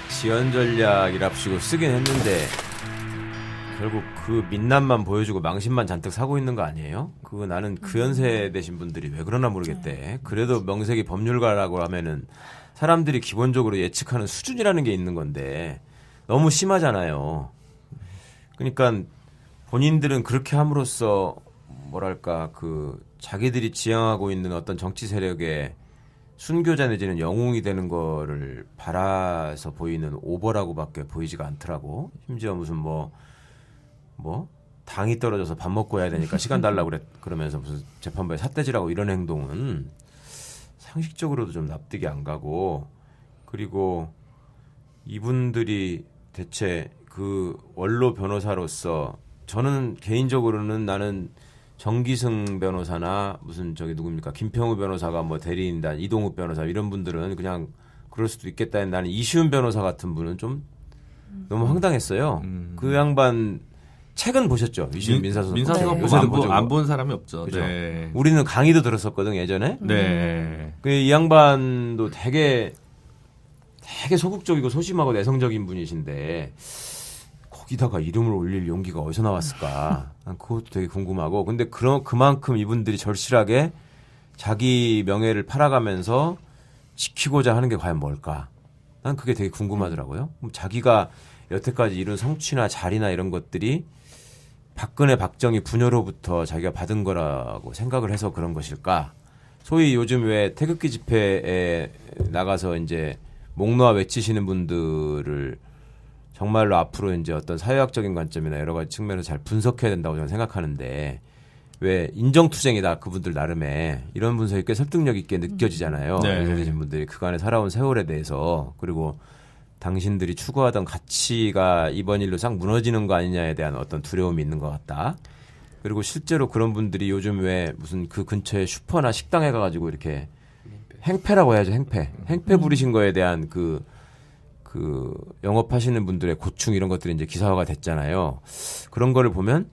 지연 전략이랍시고 쓰긴 했는데 결국 그 민낯만 보여주고 망신만 잔뜩 사고 있는 거 아니에요? 그거 나는 그 연세 되신 분들이 왜 그러나 모르겠대. 그래도 명색이 법률가라고 하면은 사람들이 기본적으로 예측하는 수준이라는 게 있는 건데 너무 심하잖아요. 그러니까 본인들은 그렇게 함으로써 뭐랄까 그 자기들이 지향하고 있는 어떤 정치 세력의 순교자 내지는 영웅이 되는 거를 바라서 보이는 오버라고밖에 보이지가 않더라고. 심지어 무슨 뭐 당이 떨어져서 밥 먹고 해야 되니까 시간 달라고 그러면서 무슨 재판부에 삿대질하고 이런 행동은 상식적으로도 좀 납득이 안 가고, 그리고 이분들이 대체 그 원로 변호사로서 저는 개인적으로는 나는 정기승 변호사나 무슨 저기 누굽니까 김평우 변호사가 뭐 대리인단 이동욱 변호사 이런 분들은 그냥 그럴 수도 있겠다. 나는 이시훈 변호사 같은 분은 좀 너무 황당했어요. 그 양반 책은 보셨죠? 이시훈 민사소송. 요새도 안 본 사람이 없죠. 네. 우리는 강의도 들었었거든 예전에. 네. 이 양반도 되게 소극적이고 소심하고 내성적인 분이신데 거기다가 이름을 올릴 용기가 어디서 나왔을까? 난 그것도 되게 궁금하고. 근데 그만큼 이분들이 절실하게 자기 명예를 팔아가면서 지키고자 하는 게 과연 뭘까? 난 그게 되게 궁금하더라고요. 자기가 여태까지 이룬 성취나 자리나 이런 것들이 박근혜, 박정희 부녀로부터 자기가 받은 거라고 생각을 해서 그런 것일까? 소위 요즘 왜 태극기 집회에 나가서 이제 목 놓아 외치시는 분들을 정말로 앞으로 이제 어떤 사회학적인 관점이나 여러 가지 측면에서 잘 분석해야 된다고 저는 생각하는데, 왜 인정투쟁이다 그분들 나름의 이런 분석이 꽤 설득력 있게 느껴지잖아요. 연세되신 분들이 그간에 살아온 세월에 대해서, 그리고 당신들이 추구하던 가치가 이번 일로 싹 무너지는 거 아니냐에 대한 어떤 두려움이 있는 것 같다. 그리고 실제로 그런 분들이 요즘 왜 무슨 그 근처에 슈퍼나 식당에 가가지고 이렇게 행패라고 해야죠. 행패 부리신 거에 대한 그 영업하시는 분들의 고충 이런 것들이 이제 기사화가 됐잖아요. 그런 거를 보면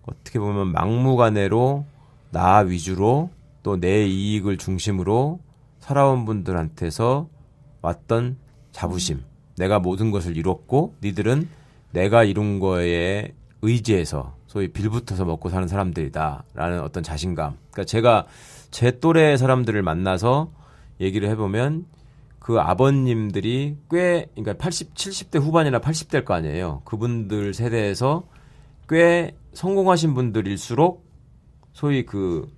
어떻게 보면 막무가내로 나 위주로 또 내 이익을 중심으로 살아온 분들한테서 왔던 자부심. 내가 모든 것을 이뤘고 니들은 내가 이룬 거에 의지해서 소위 빌붙어서 먹고 사는 사람들이다라는 어떤 자신감. 그러니까 제가 제 또래 사람들을 만나서 얘기를 해보면 그 아버님들이 그러니까 70대 후반이나 80대일 거 아니에요. 그분들 세대에서 꽤 성공하신 분들일수록 소위 그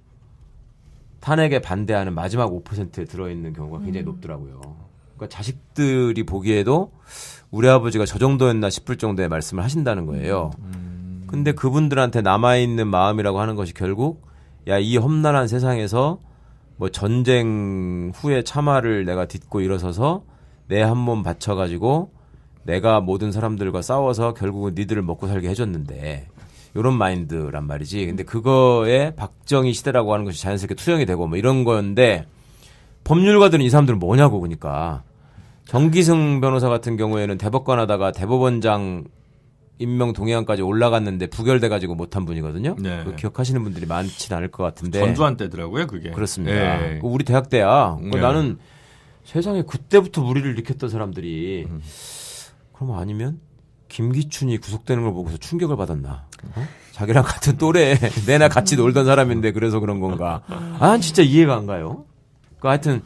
탄핵에 반대하는 마지막 5%에 들어있는 경우가 굉장히 높더라고요. 그러니까 자식들이 보기에도 우리 아버지가 저 정도였나 싶을 정도의 말씀을 하신다는 거예요. 근데 그분들한테 남아있는 마음이라고 하는 것이 결국 야, 이 험난한 세상에서 뭐 전쟁 후의 참화를 내가 딛고 일어서서 내 한 몸 바쳐가지고 내가 모든 사람들과 싸워서 결국은 니들을 먹고 살게 해줬는데 이런 마인드란 말이지. 근데 그거에 박정희 시대라고 하는 것이 자연스럽게 투영이 되고 뭐 이런 건데 법률가들은 이 사람들은 뭐냐고. 그러니까 정기승 변호사 같은 경우에는 대법관 하다가 대법원장 임명 동의안까지 올라갔는데 부결돼가지고 못한 분이거든요. 네. 기억하시는 분들이 많지는 않을 것 같은데. 전두환 때더라고요, 그게. 그렇습니다. 네. 우리 대학 때야. 네. 나는 세상에 그때부터 무리를 일으켰던 사람들이 그럼 아니면 김기춘이 구속되는 걸 보고서 충격을 받았나? 자기랑 같은 또래 내나 같이 놀던 사람인데 그래서 그런 건가? 진짜 이해가 안 가요. 그러니까 하여튼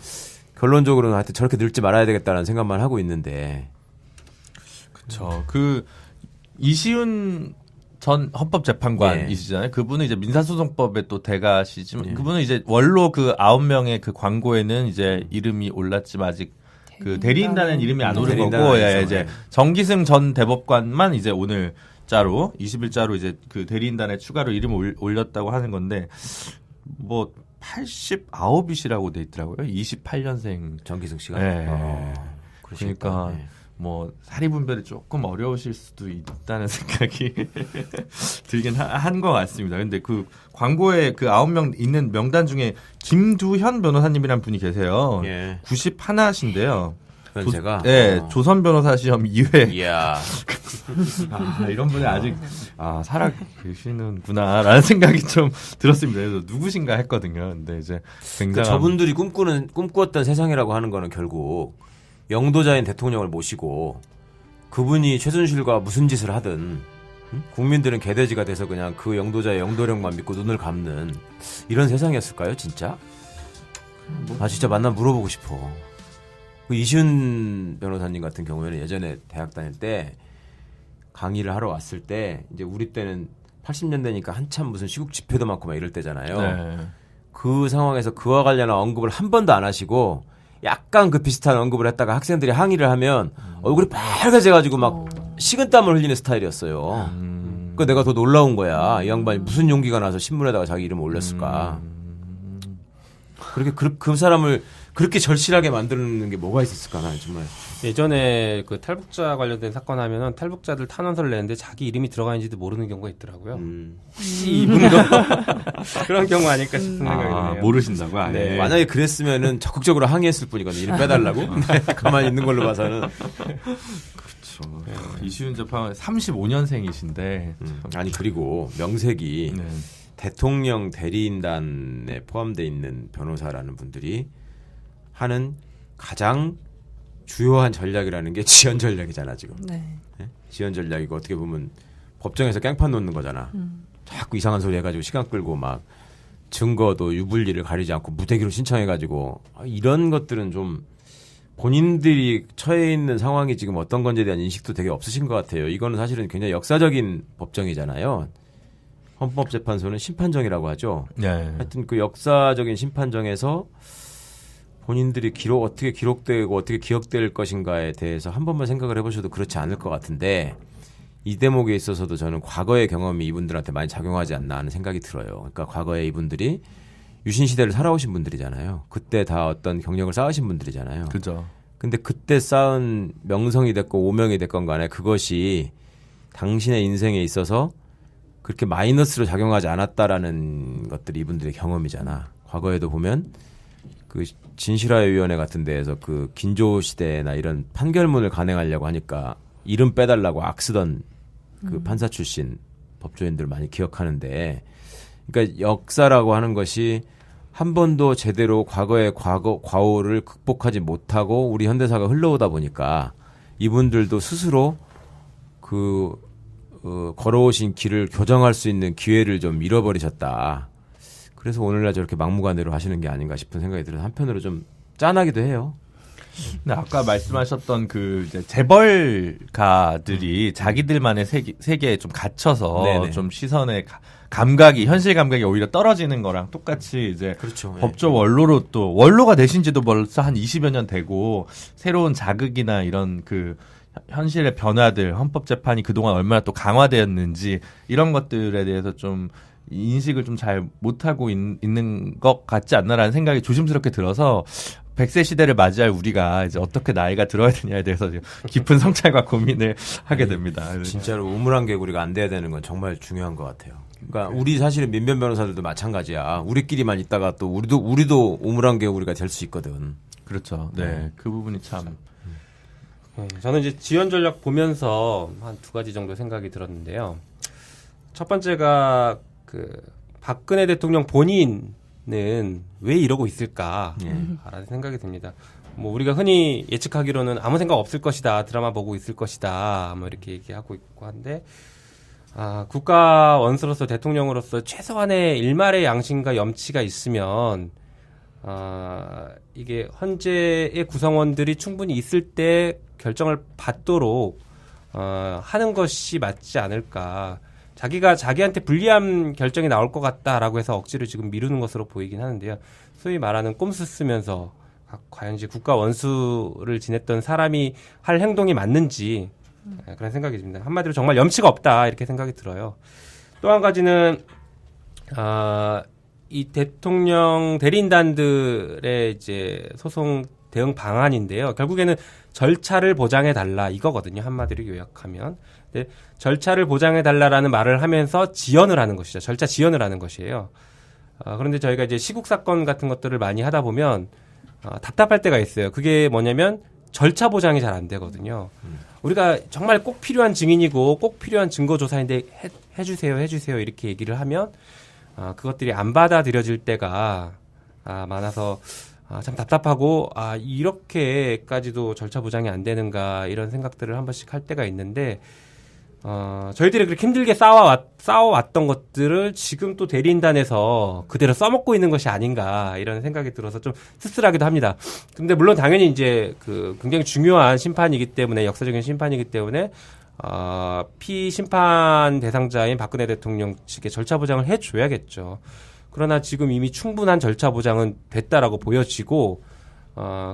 결론적으로는 하여튼 저렇게 늙지 말아야 되겠다는 생각만 하고 있는데. 그렇죠. 그 이시훈 전 헌법재판관이시잖아요. 그분은 이제 민사소송법의 또 대가시지만 그분은 이제 원로 그 9명의 그 광고에는 이제 이름이 올랐지만 아직 그 대리인단은 이름이 안 오른 거고, 이제 정기승 전 대법관만 이제 오늘 자로 20일자로 이제 그 대리인단에 추가로 이름을 올렸다고 하는 건데 뭐 89이시라고 돼 있더라고요. 28년생 정기승 씨가. 네. 그러니까 뭐 사리분별이 조금 어려우실 수도 있다는 생각이 들긴 한 것 같습니다. 근데 그 광고에 그 9명 있는 명단 중에 김두현 변호사님이란 분이 계세요. 91신데요. 제가 조선 변호사 시험 2회. 이야. 이런 분이 아직 살아 계시는구나라는 생각이 좀 들었습니다. 그래서 누구신가 했거든요. 근데 이제 굉장히 저분들이 꿈꾸었던 세상이라고 하는 거는 결국 영도자인 대통령을 모시고 그분이 최순실과 무슨 짓을 하든 국민들은 개돼지가 돼서 그냥 그 영도자의 영도력만 믿고 눈을 감는 이런 세상이었을까요, 진짜? 나 진짜 만나면 물어보고 싶어. 그 이시훈 변호사님 같은 경우에는 예전에 대학 다닐 때 강의를 하러 왔을 때 이제 우리 때는 80년대니까 한참 무슨 시국 집회도 많고 막 이럴 때잖아요. 네. 그 상황에서 그와 관련한 언급을 한 번도 안 하시고 약간 그 비슷한 언급을 했다가 학생들이 항의를 하면 얼굴이 빨개져가지고 막 식은땀을 흘리는 스타일이었어요. 그러니까 내가 더 놀라운 거야. 이 양반이 무슨 용기가 나서 신문에다가 자기 이름을 올렸을까. 그렇게 그 사람을 그렇게 절실하게 만드는 게 뭐가 있었을까, 나는 정말. 예전에 그 탈북자 관련된 사건 하면은 탈북자들 탄원서를 내는데 자기 이름이 들어가 있는지도 모르는 경우가 있더라고요. 혹시 이분도 그런 경우 아닐까 싶은 생각이 드네요. 모르신다고? 아예. 네. 만약에 그랬으면은 적극적으로 항의했을 뿐이거든요. 이름 빼달라고? 가만히 있는 걸로 봐서는. 그렇죠. 네. 이시훈 재판관 35년생이신데. 아니, 그리고 명색이 네. 대통령 대리인단에 포함되어 있는 변호사라는 분들이 하는 가장 주요한 전략이라는 게 지연 전략이잖아, 지금. 네. 네? 지연 전략이고 어떻게 보면 법정에서 깽판 놓는 거잖아. 자꾸 이상한 소리 해가지고 시간 끌고 막 증거도 유불리를 가리지 않고 무대기로 신청해가지고 이런 것들은 좀 본인들이 처해 있는 상황이 지금 어떤 건지에 대한 인식도 되게 없으신 것 같아요. 이거는 사실은 굉장히 역사적인 법정이잖아요. 헌법재판소는 심판정이라고 하죠. 네. 하여튼 그 역사적인 심판정에서 본인들이 어떻게 기록되고 어떻게 기억될 것인가에 대해서 한 번만 생각을 해보셔도 그렇지 않을 것 같은데 이 대목에 있어서도 저는 과거의 경험이 이분들한테 많이 작용하지 않나 하는 생각이 들어요. 그러니까 과거에 이분들이 유신시대를 살아오신 분들이잖아요. 그때 다 어떤 경력을 쌓으신 분들이잖아요. 그죠. 근데 그때 쌓은 명성이 됐건 오명이 됐건 간에 그것이 당신의 인생에 있어서 그렇게 마이너스로 작용하지 않았다라는 것들이 이분들의 경험이잖아. 과거에도 보면 그 진실화의 위원회 같은 데에서 그 긴조 시대나 이런 판결문을 간행하려고 하니까 이름 빼달라고 악쓰던 그 판사 출신 법조인들 많이 기억하는데, 그러니까 역사라고 하는 것이 한 번도 제대로 과거의 과오를 극복하지 못하고 우리 현대사가 흘러오다 보니까 이분들도 스스로 걸어오신 길을 교정할 수 있는 기회를 좀 잃어버리셨다. 그래서 오늘날 저렇게 막무가내로 하시는 게 아닌가 싶은 생각이 들어서 한편으로 좀 짠하기도 해요. 근데 아까 말씀하셨던 그 이제 재벌가들이 자기들만의 세계에 좀 갇혀서 네네. 좀 시선의 현실 감각이 오히려 떨어지는 거랑 똑같이 이제 그렇죠. 법조 원로로 또 원로가 되신 지도 벌써 한 20여 년 되고 새로운 자극이나 이런 그 현실의 변화들, 헌법재판이 그동안 얼마나 또 강화되었는지 이런 것들에 대해서 좀 인식을 좀 잘 못하고 있는 것 같지 않나라는 생각이 조심스럽게 들어서 100세 시대를 맞이할 우리가 이제 어떻게 나이가 들어야 되냐에 대해서 깊은 성찰과 고민을 하게 됩니다. 진짜로 우물안 개구리가 안 돼야 되는 건 정말 중요한 것 같아요. 그러니까 우리 사실은 민변 변호사들도 마찬가지야. 우리끼리만 있다가 또 우리도 우물안 개구리가 될 수 있거든. 그렇죠. 네. 그 부분이 참. 저는 이제 지연 전략 보면서 한 두 가지 정도 생각이 들었는데요. 첫 번째가 그 박근혜 대통령 본인은 왜 이러고 있을까라는 생각이 듭니다. 뭐 우리가 흔히 예측하기로는 아무 생각 없을 것이다, 드라마 보고 있을 것이다, 뭐 이렇게 얘기하고 있고 한데, 국가 원수로서 대통령으로서 최소한의 일말의 양심과 염치가 있으면 이게 헌재의 구성원들이 충분히 있을 때 결정을 받도록 하는 것이 맞지 않을까. 자기가 자기한테 불리한 결정이 나올 것 같다라고 해서 억지로 지금 미루는 것으로 보이긴 하는데요. 소위 말하는 꼼수 쓰면서 과연 이제 국가 원수를 지냈던 사람이 할 행동이 맞는지 그런 생각이 듭니다. 한마디로 정말 염치가 없다 이렇게 생각이 들어요. 또 한 가지는 이 대통령 대리인단들의 이제 소송 대응 방안인데요. 결국에는 절차를 보장해 달라 이거거든요. 한마디로 요약하면. 근데 절차를 보장해 달라라는 말을 하면서 지연을 하는 것이죠. 절차 지연을 하는 것이에요. 그런데 저희가 이제 시국 사건 같은 것들을 많이 하다 보면 답답할 때가 있어요. 그게 뭐냐면 절차 보장이 잘 안 되거든요. 우리가 정말 꼭 필요한 증인이고 꼭 필요한 증거 조사인데 해주세요 이렇게 얘기를 하면 그것들이 안 받아들여질 때가 많아서 참 답답하고 이렇게까지도 절차 보장이 안 되는가 이런 생각들을 한 번씩 할 때가 있는데 저희들이 그렇게 힘들게 쌓아왔던 것들을 지금 또 대리인단에서 그대로 써먹고 있는 것이 아닌가 이런 생각이 들어서 좀 씁쓸하기도 합니다. 근데 물론 당연히 이제 그 굉장히 중요한 심판이기 때문에 역사적인 심판이기 때문에 피심판 대상자인 박근혜 대통령 측에 절차 보장을 해줘야겠죠. 그러나 지금 이미 충분한 절차 보장은 됐다라고 보여지고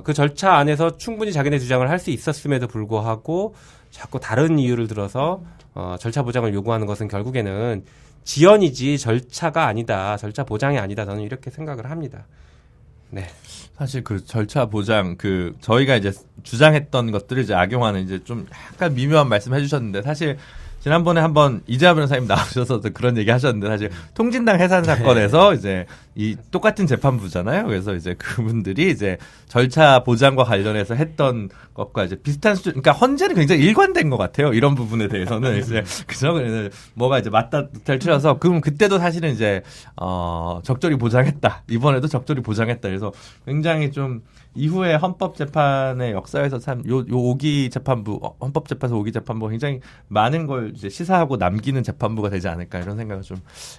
그 절차 안에서 충분히 자기네 주장을 할 수 있었음에도 불구하고 자꾸 다른 이유를 들어서 절차 보장을 요구하는 것은 결국에는 지연이지 절차가 아니다, 절차 보장이 아니다. 저는 이렇게 생각을 합니다. 네. 사실 그 절차 보장 저희가 이제 주장했던 것들을 이제 악용하는 이제 좀 약간 미묘한 말씀 해주셨는데 사실. 지난번에 한번 이재하 변호사님 나오셔서 그런 얘기 하셨는데 사실 통진당 해산 사건에서 이제 이 똑같은 재판부잖아요. 그래서 이제 그분들이 이제 절차 보장과 관련해서 했던 것과 이제 비슷한 수준, 그러니까 헌재는 굉장히 일관된 것 같아요. 이런 부분에 대해서는 이제 그죠? 그래서 뭐가 이제 맞다 못할 틀려서 그럼 그때도 사실은 이제 적절히 보장했다. 이번에도 적절히 보장했다. 그래서 굉장히 좀 이후에 헌법재판의 역사에서 참 요 5기 재판부 헌법재판소 5기 재판부가 굉장히 많은 걸 이제 시사하고 남기는 재판부가 되지 않을까 이런 생각을 좀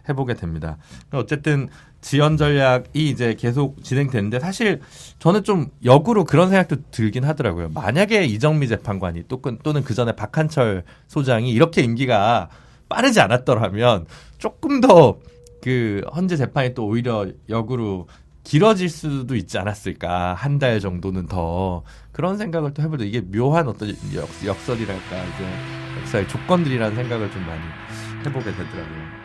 해보게 됩니다. 어쨌든 지연 전략이 이제 계속 진행되는데 사실 저는 좀 역으로 그런 생각도 들긴 하더라고요. 만약에 이정미 재판관이 또는 그 전에 박한철 소장이 이렇게 임기가 빠르지 않았더라면 조금 더 그 헌재 재판이 또 오히려 역으로 길어질 수도 있지 않았을까. 한 달 정도는 더. 그런 생각을 또 해보죠. 이게 묘한 어떤 역설이랄까. 이제 역사의 조건들이라는 생각을 좀 많이 해보게 되더라고요.